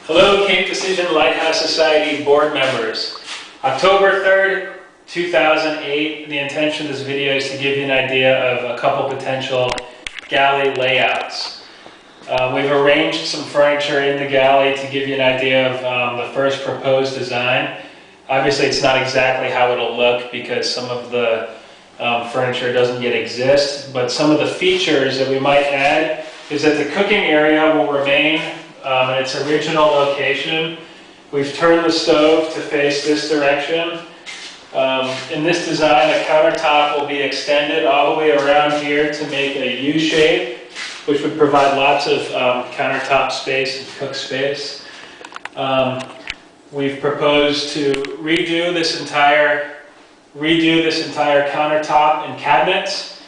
Hello, Cape Decision Lighthouse Society board members. October 3rd, 2008, the intention of this video is to give you an idea of a couple potential galley layouts. We've arranged some furniture in the galley to give you an idea of the first proposed design. Obviously, it's not exactly how it'll look because some of the furniture doesn't yet exist, but some of the features that we might add is that the cooking area will remain in its original location. We've turned the stove to face this direction. In this design, the countertop will be extended all the way around here to make a U shape, which would provide lots of countertop space and cook space. We've proposed to redo this entire countertop and cabinets.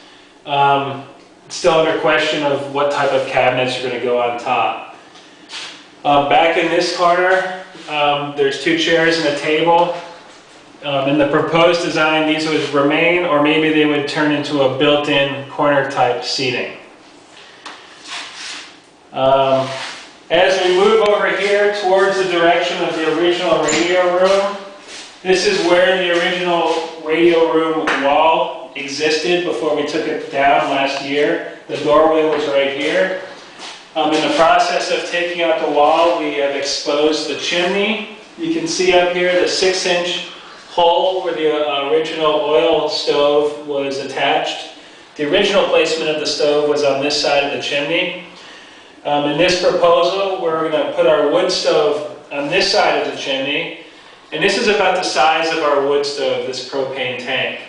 It's still under question of what type of cabinets are going to go on top. Back in this corner, there's two chairs and a table. In the proposed design, these would remain, or maybe they would turn into a built-in corner type seating. As we move over here towards the direction of the original radio room, this is where the original radio room wall existed before we took it down last year. The doorway was right here. In the process of taking out the wall, we have exposed the chimney. You can see up here the 6-inch hole where the original oil stove was attached. The original placement of the stove was on this side of the chimney. In this proposal, we're going to put our wood stove on this side of the chimney. And this is about the size of our wood stove, this propane tank.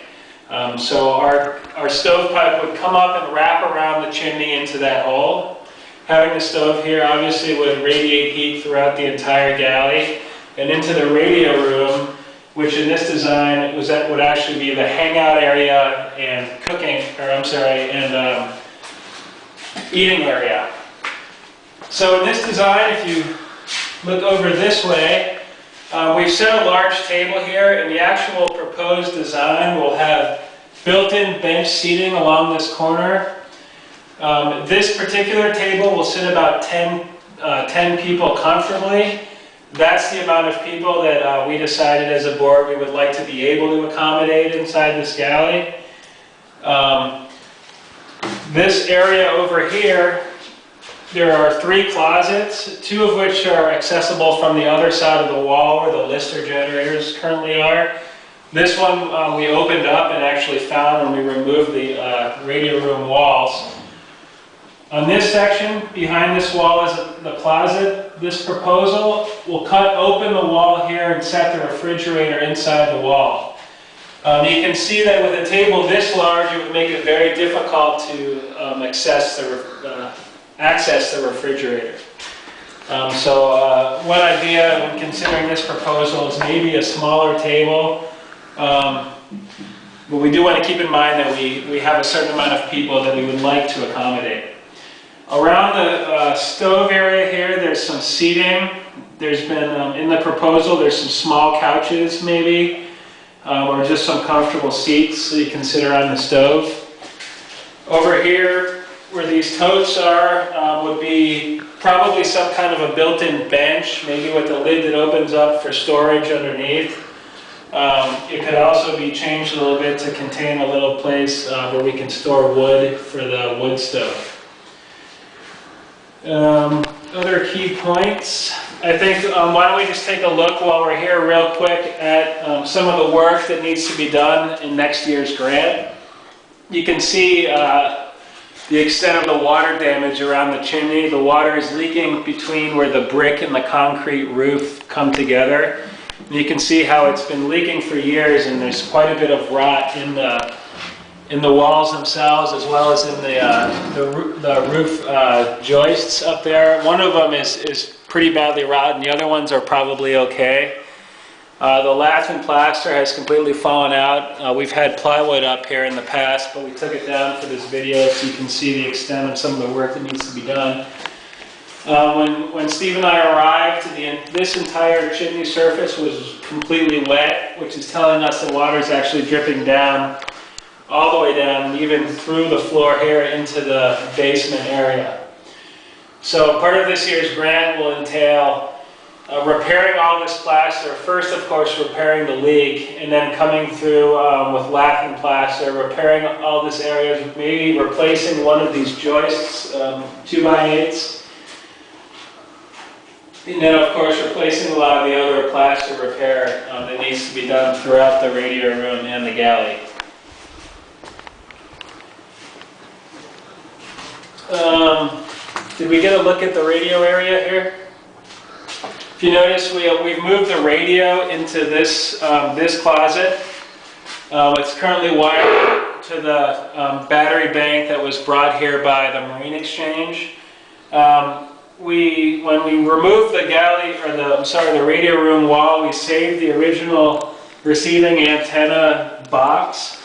So our stovepipe would come up and wrap around the chimney into that hole. Having the stove here obviously would radiate heat throughout the entire galley and into the radio room, which in this design would actually be the hangout area and eating area. So in this design, if you look over this way, we've set a large table here, and the actual proposed design will have built-in bench seating along this corner. This particular table will sit about 10 people comfortably. That's the amount of people that we decided as a board we would like to be able to accommodate inside this galley. This area over here, there are 3 closets, 2 of which are accessible from the other side of the wall where the Lister generators currently are. This one we opened up and actually found when we removed the radio room walls. On this section, behind this wall is the closet. This proposal will cut open the wall here and set the refrigerator inside the wall. You can see that with a table this large, it would make it very difficult to access the refrigerator. So one idea when considering this proposal is maybe a smaller table. But we do want to keep in mind that we have a certain amount of people that we would like to accommodate. Around the stove area here, there's some seating. There's been, in the proposal, there's some small couches maybe, or just some comfortable seats that you can sit around the stove. Over here, where these totes are, would be probably some kind of a built-in bench, maybe with a lid that opens up for storage underneath. It could also be changed a little bit to contain a little place where we can store wood for the wood stove. Other key points, I think, why don't we just take a look while we're here real quick at some of the work that needs to be done in next year's grant. You can see the extent of the water damage around the chimney. The water is leaking between where the brick and the concrete roof come together. And you can see how it's been leaking for years, and there's quite a bit of rot in the walls themselves, as well as in the roof joists up there. One of them is pretty badly rotten. The other ones are probably okay. The lath and plaster has completely fallen out. We've had plywood up here in the past, but we took it down for this video so you can see the extent of some of the work that needs to be done. When Steve and I arrived, this entire chimney surface was completely wet, which is telling us the water is actually dripping down all the way down, even through the floor here into the basement area. So part of this year's grant will entail repairing all this plaster, first of course repairing the leak, and then coming through with lacking plaster, repairing all this area, maybe replacing one of these joists, 2x8s, and then of course replacing a lot of the other plaster repair that needs to be done throughout the radio room and the galley. Did we get a look at the radio area here? If you notice, we've moved the radio into this, this closet. It's currently wired to the battery bank that was brought here by the Marine Exchange. When we removed the galley, or the radio room wall, we saved the original receiving antenna box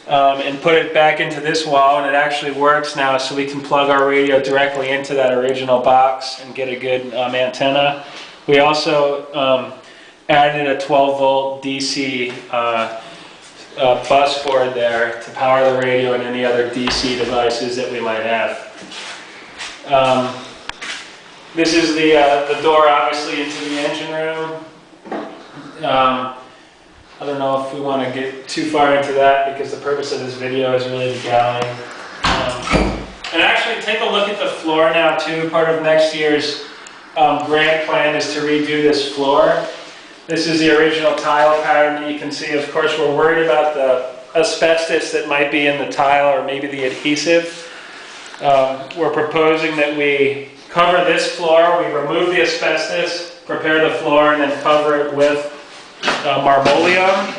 and put it back into this wall, and it actually works now, so we can plug our radio directly into that original box and get a good antenna. We also added a 12-volt DC bus board there to power the radio and any other DC devices that we might have. This is the door, obviously, into the engine room. I don't know if we want to get too far into that because the purpose of this video is really the galley. And actually, take a look at the floor now too. Part of next year's grant plan is to redo this floor. This is the original tile pattern that you can see. Of course, we're worried about the asbestos that might be in the tile or maybe the adhesive. We're proposing that we cover this floor, we remove the asbestos, prepare the floor, and then cover it with marmoleum.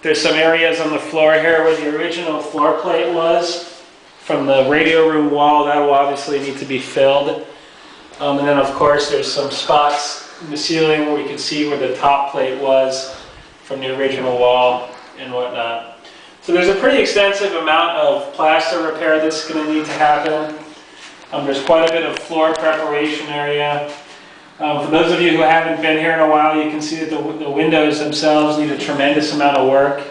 There's some areas on the floor here where the original floor plate was from the radio room wall. That will obviously need to be filled. And then of course there's some spots in the ceiling where we can see where the top plate was from the original wall and whatnot. So there's a pretty extensive amount of plaster repair that's going to need to happen. There's quite a bit of floor preparation area. For those of you who haven't been here in a while, you can see that the windows themselves need a tremendous amount of work.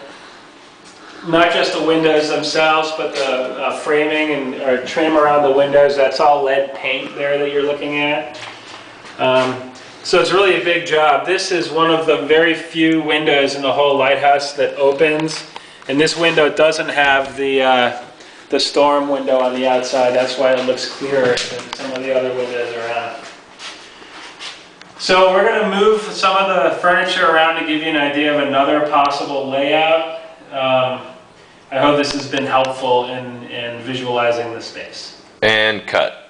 Not just the windows themselves, but the framing and trim around the windows. That's all lead paint there that you're looking at. So it's really a big job. This is one of the very few windows in the whole lighthouse that opens. And this window doesn't have the storm window on the outside. That's why it looks clearer than some of the other windows around. So we're going to move some of the furniture around to give you an idea of another possible layout. I hope this has been helpful in visualizing the space. And cut.